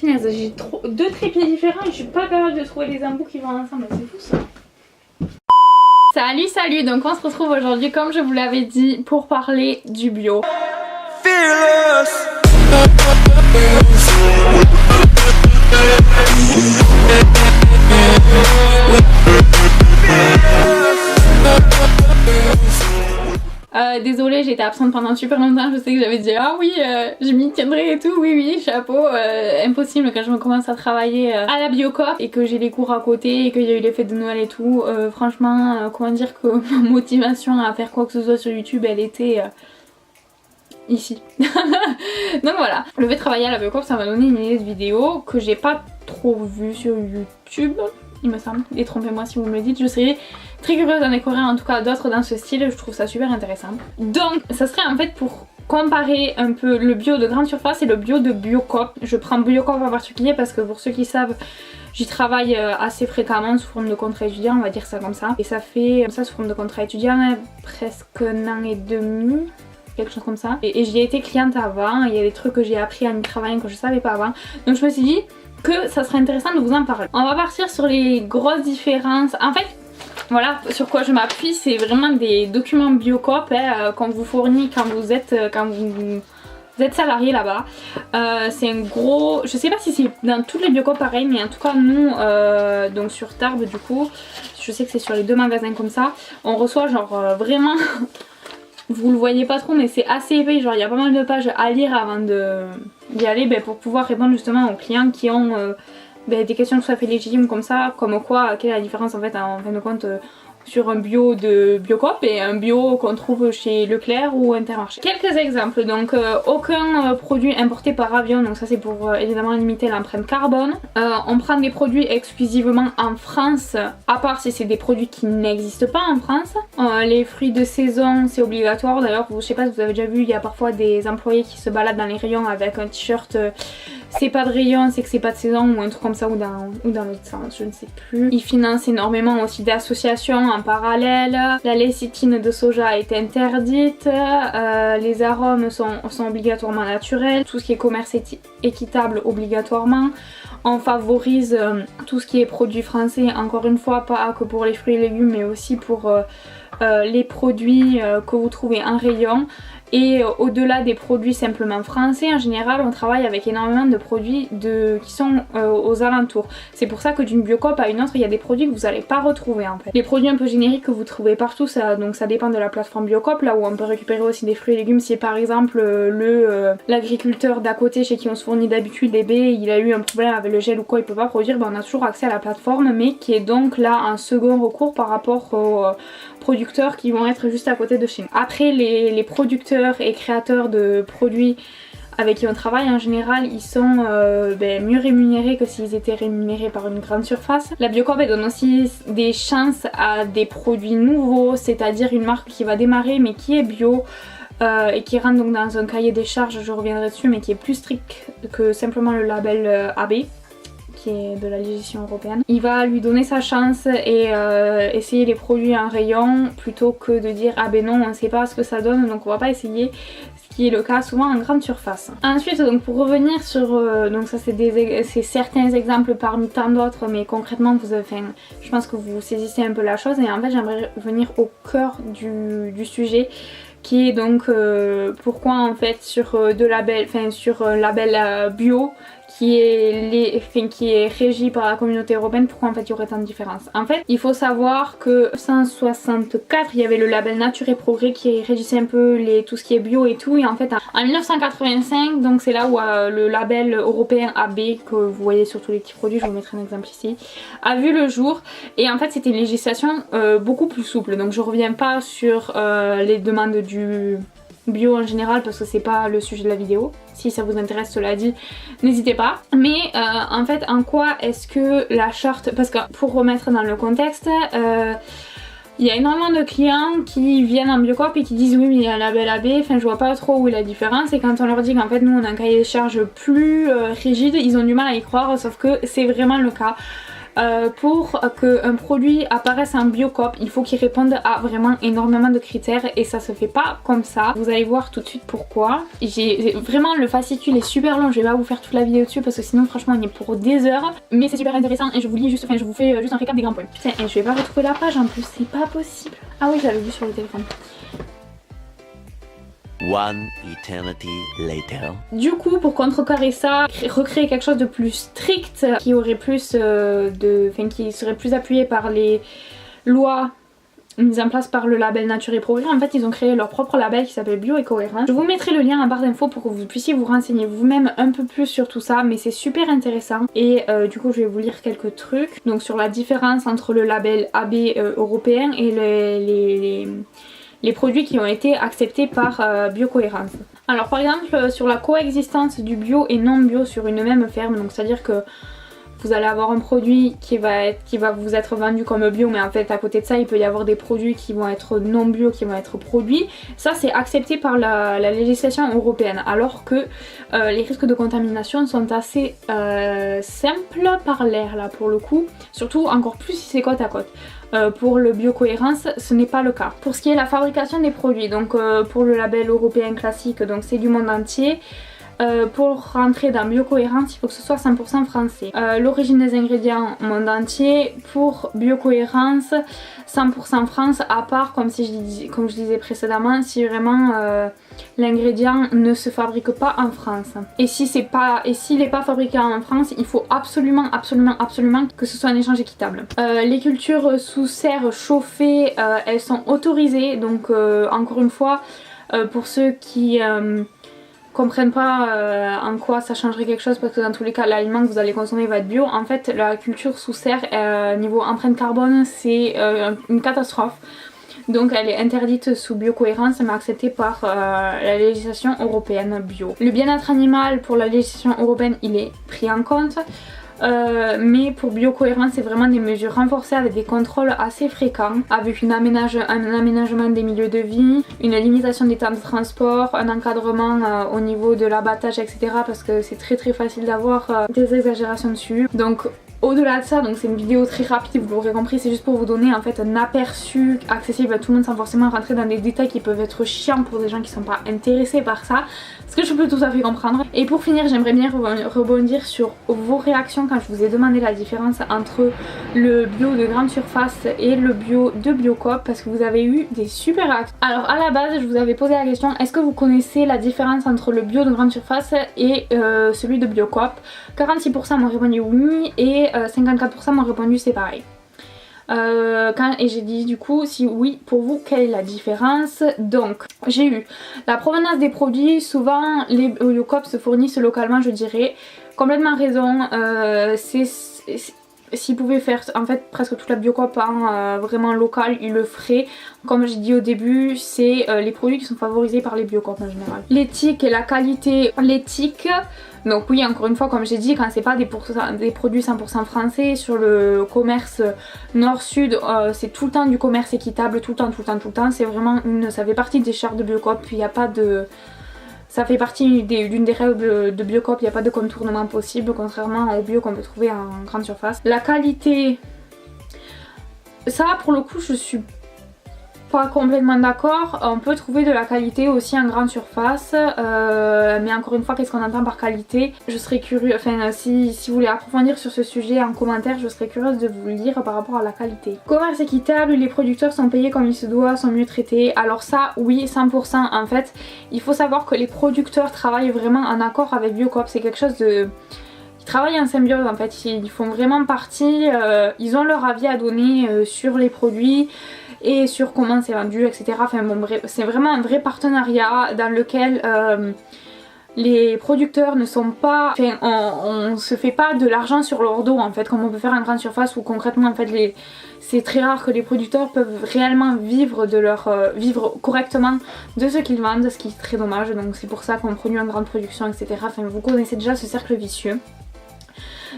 Punaise, j'ai deux trépieds différents et je suis pas capable de trouver les embouts qui vont ensemble, c'est fou ça. Salut, donc on se retrouve aujourd'hui comme je vous l'avais dit pour parler du bio. Désolée, j'étais absente pendant super longtemps, je sais que j'avais dit ah oui je m'y tiendrai et tout, oui chapeau, impossible quand je me commence à travailler à la Biocoop et que j'ai les cours à côté et qu'il y a eu les fêtes de Noël et tout, franchement comment dire que ma motivation à faire quoi que ce soit sur YouTube elle était ici. Donc voilà, le fait de travailler à la Biocoop ça m'a donné une idée de vidéo que j'ai pas trop vue sur YouTube. Il me semble, et trompez-moi si vous me le dites, je serais très curieuse d'en découvrir en tout cas d'autres dans ce style, je trouve ça super intéressant. Donc ça serait en fait pour comparer un peu le bio de grande surface et le bio de Biocoop. Je prends Biocoop en particulier parce que pour ceux qui savent, j'y travaille assez fréquemment sous forme de contrat étudiant, on va dire ça comme ça. Et ça fait ça sous forme de contrat étudiant presque 1 an et demi. Quelque chose comme ça. Et j'y ai été cliente avant, il y a des trucs que j'ai appris en y travaillant que je savais pas avant. Donc je me suis dit que ça serait intéressant de vous en parler. On va partir sur les grosses différences. En fait, voilà sur quoi je m'appuie, c'est vraiment des documents Biocoop qu'on vous fournit quand vous êtes salarié là-bas. C'est un gros, je sais pas si c'est dans toutes les Biocoop pareil, mais en tout cas nous, donc sur Tarbes du coup, je sais que c'est sur les 2 magasins comme ça, on reçoit genre vraiment... Vous le voyez pas trop mais c'est assez épais, genre il y a pas mal de pages à lire avant d'y aller pour pouvoir répondre justement aux clients qui ont des questions tout à fait légitimes comme ça, comme quoi, quelle est la différence en fait en fin de compte sur un bio de Biocoop et un bio qu'on trouve chez Leclerc ou Intermarché. Quelques exemples, donc aucun produit importé par avion, donc ça c'est pour évidemment limiter l'empreinte carbone. On prend des produits exclusivement en France, à part si c'est des produits qui n'existent pas en France. Les fruits de saison c'est obligatoire, d'ailleurs je sais pas si vous avez déjà vu, il y a parfois des employés qui se baladent dans les rayons avec un t-shirt c'est pas de rayon, c'est que c'est pas de saison ou un truc comme ça ou dans l'autre sens, je ne sais plus. Ils financent énormément aussi d'associations en parallèle. La lécithine de soja est interdite, les arômes sont obligatoirement naturels, tout ce qui est commerce équitable obligatoirement. On favorise tout ce qui est produits français, encore une fois pas que pour les fruits et légumes mais aussi pour les produits que vous trouvez en rayon. Et au-delà des produits simplement français, en général on travaille avec énormément de produits qui sont aux alentours. C'est pour ça que d'une Biocoop à une autre il y a des produits que vous n'allez pas retrouver en fait. Les produits un peu génériques que vous trouvez partout, donc ça dépend de la plateforme Biocoop, là où on peut récupérer aussi des fruits et légumes. Si par exemple l'agriculteur d'à côté chez qui on se fournit d'habitude des baies, il a eu un problème avec le gel ou quoi, il peut pas produire, on a toujours accès à la plateforme mais qui est donc là un second recours par rapport aux producteurs qui vont être juste à côté de chez nous. Après les producteurs et créateurs de produits avec qui on travaille en général ils sont mieux rémunérés que s'ils étaient rémunérés par une grande surface. La Biocoop elle donne aussi des chances à des produits nouveaux, c'est-à-dire une marque qui va démarrer mais qui est bio et qui rentre donc dans un cahier des charges, je reviendrai dessus, mais qui est plus strict que simplement le label AB qui est de la législation européenne. Il va lui donner sa chance et essayer les produits en rayon plutôt que de dire ah ben non on sait pas ce que ça donne donc on va pas essayer, ce qui est le cas souvent en grande surface. Ensuite donc pour revenir sur donc ça c'est certains exemples parmi tant d'autres mais concrètement je pense que vous saisissez un peu la chose et en fait j'aimerais venir au cœur du sujet qui est donc pourquoi en fait sur label bio qui est régi par la communauté européenne, pourquoi en fait il y aurait tant de différences. En fait il faut savoir que 1964 il y avait le label Nature et Progrès qui régissait un peu tout ce qui est bio et tout, et en fait en 1985 donc c'est là où le label européen AB que vous voyez sur tous les petits produits, je vous mettrai un exemple ici, a vu le jour et en fait c'était une législation beaucoup plus souple, donc je reviens pas sur les demandes du bio en général parce que c'est pas le sujet de la vidéo. Si ça vous intéresse, cela dit, n'hésitez pas. Mais en fait, en quoi est-ce que la charte... Parce que pour remettre dans le contexte, il y a énormément de clients qui viennent en Biocoop et qui disent oui mais il y a un label AB, enfin je vois pas trop où est la différence, et quand on leur dit qu'en fait nous on a un cahier des charges plus rigide, ils ont du mal à y croire, sauf que c'est vraiment le cas. Pour qu'un produit apparaisse en Biocoop, il faut qu'il réponde à vraiment énormément de critères et ça se fait pas comme ça. Vous allez voir tout de suite pourquoi. Vraiment le fascicule est super long, je vais pas vous faire toute la vidéo dessus parce que sinon franchement on est pour des heures. Mais c'est super intéressant et je vous lis juste, je vous fais juste un récap des grands points. Putain, et je vais pas retrouver la page en plus, c'est pas possible. Ah oui, j'avais vu sur le téléphone. One eternity later. Du coup, pour contrecarrer ça, recréer quelque chose de plus strict, qui aurait plus qui serait plus appuyé par les lois mises en place par le label Nature et Progrès. En fait, ils ont créé leur propre label qui s'appelle Bio et Cohérent. Je vous mettrai le lien en barre d'infos pour que vous puissiez vous renseigner vous-même un peu plus sur tout ça, mais c'est super intéressant. Et du coup, je vais vous lire quelques trucs. Donc sur la différence entre le label AB européen et les produits qui ont été acceptés par Biocohérence. Alors par exemple sur la coexistence du bio et non bio sur une même ferme, donc c'est à dire que vous allez avoir un produit qui va vous être vendu comme bio, mais en fait à côté de ça il peut y avoir des produits qui vont être non bio qui vont être produits. Ça c'est accepté par la législation européenne, alors que les risques de contamination sont assez simples par l'air là pour le coup, surtout encore plus si c'est côte à côte. Pour le Biocohérence, ce n'est pas le cas. Pour ce qui est la fabrication des produits, donc pour le label européen classique, donc c'est du monde entier. Pour rentrer dans Biocohérence, il faut que ce soit 100% français. L'origine des ingrédients, monde entier. Pour Biocohérence, 100% France, à part, comme je disais précédemment, si vraiment l'ingrédient ne se fabrique pas en France. Et s'il n'est pas fabriqué en France, il faut absolument que ce soit un échange équitable. Les cultures sous serre chauffée, elles sont autorisées, donc encore une fois, pour ceux qui comprennent pas en quoi ça changerait quelque chose, parce que dans tous les cas l'aliment que vous allez consommer va être bio. En fait la culture sous serre niveau empreinte carbone c'est une catastrophe, donc elle est interdite sous Biocohérence mais acceptée par la législation européenne bio. Le bien-être animal pour la législation européenne il est pris en compte. Mais pour Biocohérence c'est vraiment des mesures renforcées avec des contrôles assez fréquents, avec un aménagement des milieux de vie, une limitation des temps de transport, un encadrement au niveau de l'abattage etc, parce que c'est très facile d'avoir des exagérations dessus. Donc au-delà de ça, donc c'est une vidéo très rapide, vous l'aurez compris, c'est juste pour vous donner en fait un aperçu accessible à tout le monde sans forcément rentrer dans des détails qui peuvent être chiants pour des gens qui sont pas intéressés par ça, ce que je peux tout à fait comprendre. Et pour finir, j'aimerais bien rebondir sur vos réactions quand je vous ai demandé la différence entre le bio de grande surface et le bio de Biocoop, parce que vous avez eu des super réactions. Alors à la base, je vous avais posé la question, est-ce que vous connaissez la différence entre le bio de grande surface et celui de Biocoop? 46% m'ont répondu oui et 54% m'ont répondu c'est pareil. Et j'ai dit du coup si oui pour vous quelle est la différence. Donc j'ai eu la provenance des produits, souvent les Biocoop se fournissent localement, je dirais, complètement raison. S'ils pouvaient faire en fait presque toute la Biocoop vraiment locale, ils le feraient. Comme j'ai dit au début, c'est les produits qui sont favorisés par les Biocoop en général. L'éthique et la qualité, l'éthique. Donc oui, encore une fois, comme j'ai dit, quand c'est pas des produits 100% français, sur le commerce nord-sud, c'est tout le temps du commerce équitable, tout le temps. C'est vraiment ça fait partie des chartes de Biocoop, puis il n'y a pas de... Ça fait partie d'une des règles de Biocoop, il n'y a pas de contournement possible, contrairement au bio qu'on peut trouver en grande surface. La qualité, ça pour le coup je suis pas complètement d'accord. On peut trouver de la qualité aussi en grande surface, mais encore une fois, qu'est-ce qu'on entend par qualité? Je serais curieuse, enfin si vous voulez approfondir sur ce sujet en commentaire, je serais curieuse de vous le lire par rapport à la qualité. Commerce équitable, les producteurs sont payés comme il se doit, sont mieux traités. Alors ça, oui, 100%. En fait, il faut savoir que les producteurs travaillent vraiment en accord avec Biocoop. C'est quelque chose de... Ils travaillent en symbiose en fait, ils font vraiment partie, ils ont leur avis à donner sur les produits et sur comment c'est vendu, etc. Enfin bon bref, c'est vraiment un vrai partenariat dans lequel les producteurs ne sont pas... Enfin, on se fait pas de l'argent sur leur dos en fait, comme on peut faire en grande surface où concrètement en fait c'est très rare que les producteurs peuvent réellement vivre vivre correctement de ce qu'ils vendent, ce qui est très dommage. Donc c'est pour ça qu'on produit en grande production, etc. Enfin vous connaissez déjà ce cercle vicieux.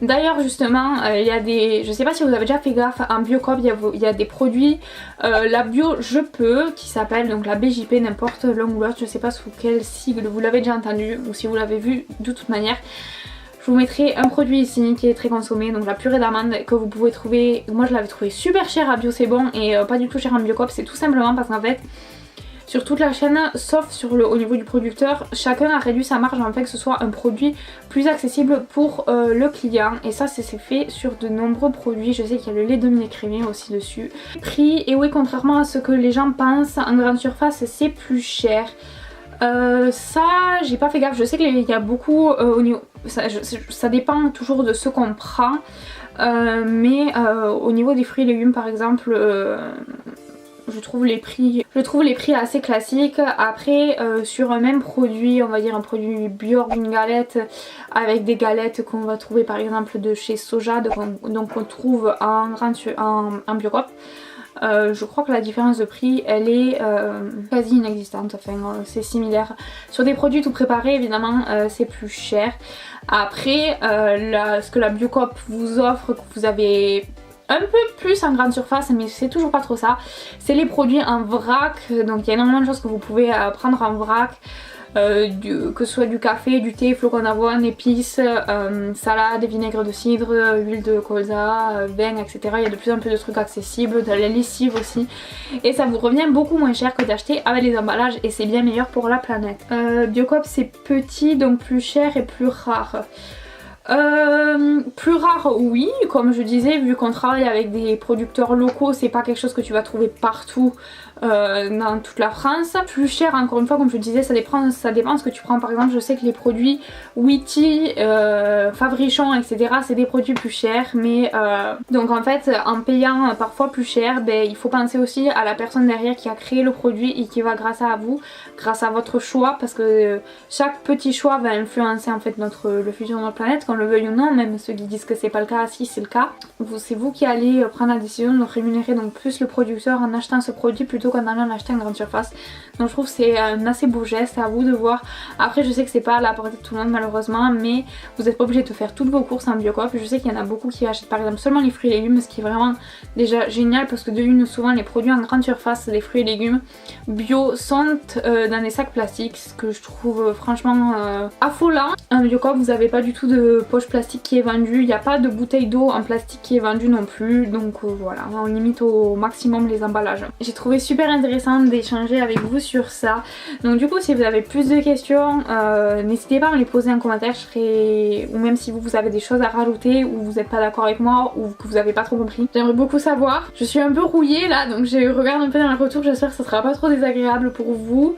D'ailleurs justement il y a des... Je sais pas si vous avez déjà fait gaffe, en Biocoop il y a des produits, la bio je peux, qui s'appelle donc la BJP, n'importe l'un ou l'autre, je sais pas sous quel sigle vous l'avez déjà entendu ou si vous l'avez vu de toute manière. Je vous mettrai un produit ici qui est très consommé, donc la purée d'amande que vous pouvez trouver, moi je l'avais trouvé super cher à Bio c'est bon et pas du tout cher en Biocoop. C'est tout simplement parce qu'en fait sur toute la chaîne, sauf au niveau du producteur, chacun a réduit sa marge en fait que ce soit un produit plus accessible pour le client. Et ça c'est fait sur de nombreux produits. Je sais qu'il y a le lait demi-écrémé aussi dessus. Prix, et oui, contrairement à ce que les gens pensent, en grande surface c'est plus cher. Ça j'ai pas fait gaffe. Je sais qu'il y a beaucoup au niveau... ça dépend toujours de ce qu'on prend. Mais au niveau des fruits et légumes par exemple... je trouve les prix assez classiques. Après sur un même produit, on va dire un produit bio, une galette avec des galettes qu'on va trouver par exemple de chez Soja, donc on trouve en Biocoop, je crois que la différence de prix elle est quasi inexistante, enfin c'est similaire. Sur des produits tout préparés évidemment c'est plus cher. Après ce que la Biocoop vous offre, que vous avez un peu plus en grande surface, mais c'est toujours pas trop ça, c'est les produits en vrac. Donc il y a énormément de choses que vous pouvez prendre en vrac, que ce soit du café, du thé, flocons d'avoine, épices, salade, vinaigre de cidre, huile de colza, vin, etc. Il y a de plus en plus de trucs accessibles, de la lessive aussi, et ça vous revient beaucoup moins cher que d'acheter avec les emballages, et c'est bien meilleur pour la planète. Biocoop c'est petit, donc plus cher et plus rare. Plus rare oui, comme je disais, vu qu'on travaille avec des producteurs locaux, c'est pas quelque chose que tu vas trouver partout dans toute la France. Plus cher, encore une fois, comme je disais, ça dépend de ce que tu prends. Par exemple, je sais que les produits Witty, Fabrichon, etc. c'est des produits plus chers, mais donc en fait en payant parfois plus cher, ben, il faut penser aussi à la personne derrière qui a créé le produit et qui va, grâce à vous, grâce à votre choix, parce que chaque petit choix va influencer en fait le futur de notre planète, qu'on le veuille ou non. Même ceux qui disent que c'est pas le cas, si c'est le cas, c'est vous qui allez prendre la décision de rémunérer donc plus le producteur en achetant ce produit plutôt qu'en allant l'acheter en grande surface. Donc je trouve que c'est un assez beau geste, à vous de voir. Après je sais que c'est pas à la portée de tout le monde malheureusement, mais vous n'êtes pas obligé de faire toutes vos courses en Biocoop. Je sais qu'il y en a beaucoup qui achètent par exemple seulement les fruits et légumes, ce qui est vraiment déjà génial, parce que de une, souvent les produits en grande surface, les fruits et légumes bio sont dans des sacs plastiques, ce que je trouve franchement affolant. En Biocoop vous n'avez pas du tout de poche plastique qui est vendue, il n'y a pas de bouteille d'eau en plastique qui est vendue non plus, donc voilà, on limite au maximum les emballages. J'ai trouvé super intéressant d'échanger avec vous sur ça. Donc du coup si vous avez plus de questions, n'hésitez pas à me les poser en commentaire, ou même si vous avez des choses à rajouter ou vous n'êtes pas d'accord avec moi ou que vous n'avez pas trop compris. J'aimerais beaucoup savoir. Je suis un peu rouillée là, donc je regarde un peu dans le retour, j'espère que ça sera pas trop désagréable pour vous.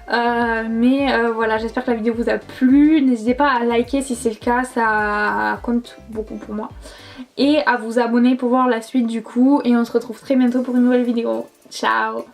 Voilà, j'espère que la vidéo vous a plu. N'hésitez pas à liker si c'est le cas, ça compte beaucoup pour moi. Et à vous abonner pour voir la suite du coup. Et on se retrouve très bientôt pour une nouvelle vidéo. Ciao!